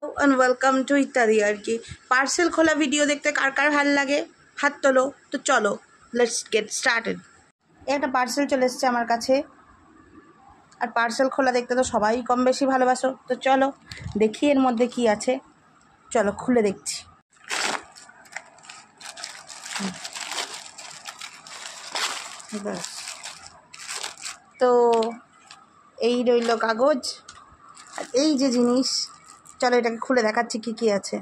And welcome to इत्यादि আর কি parcel খোলা ভিডিও দেখতে কার কার ভালো লাগে হাত তোলো তো চলো লেটস গেট স্টার্টেড। একটা পার্সেল চলে এসেছে আমার কাছে আর পার্সেল খোলা দেখতে তো সবাই কম বেশি ভালোবাসো, তো চলো দেখি এর মধ্যে কি আছে। চলো খুলে দেখছি। তো এই রইল কাগজ আর এই যে জিনিস, চলো এটাকে খুলে দেখাচ্ছি কি কি আছে।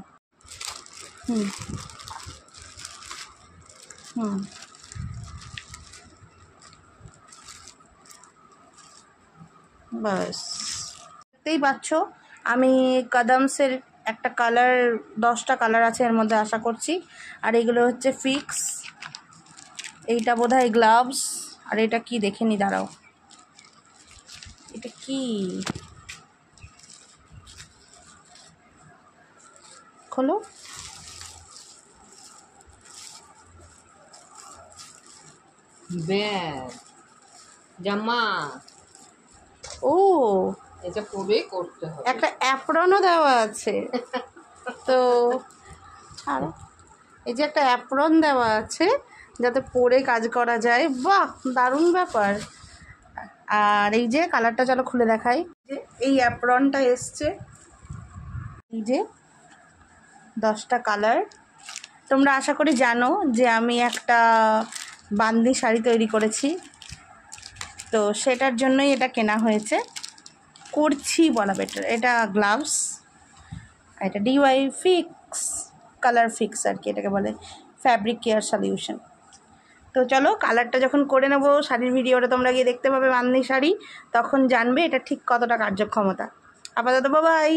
বাস দেখতেই পাচ্ছ আমি কদমসের একটা কালার 10টা কালার আছে এর মধ্যে আশা করছি। আর এগুলো হচ্ছে ফিক্স, এইটা বোধহয় গ্লাভস, আর এটা কি দেখে নি, দাঁড়াও এটা কি, খোলো। ব্যাগ জামা, ও এটা পরে করতে হবে। একটা অ্যাপ্রনও দেওয়া আছে। তো ছাড়ো, এই যে একটা অ্যাপ্রন দেওয়া আছে যাতে পরে কাজ করা যায়। বাহ, দারুণ ব্যাপার। আর এই যে কালারটা চলো খুলে দেখাই। এই অ্যাপ্রনটা এসছে, এই যে 10টা কালার। তোমরা আশা করি জানো যে আমি একটা বান্দি শাড়ি তৈরি করেছি, তো সেটার জন্যই এটা কেনা হয়েছে, করছি বলা বেটার। এটা গ্লাভস, এটা ডিওয়াই ফিক্স, কালার ফিক্স আর কি এটাকে বলে, ফ্যাব্রিক কেয়ার সলিউশন। তো চলো কালারটা যখন করে নেবো শাড়ির ভিডিওটা তোমরা গিয়ে দেখতে পাবে বান্দি শাড়ি, তখন জানবে এটা ঠিক কতটা কার্যক্ষমতা। আপাতত বাই।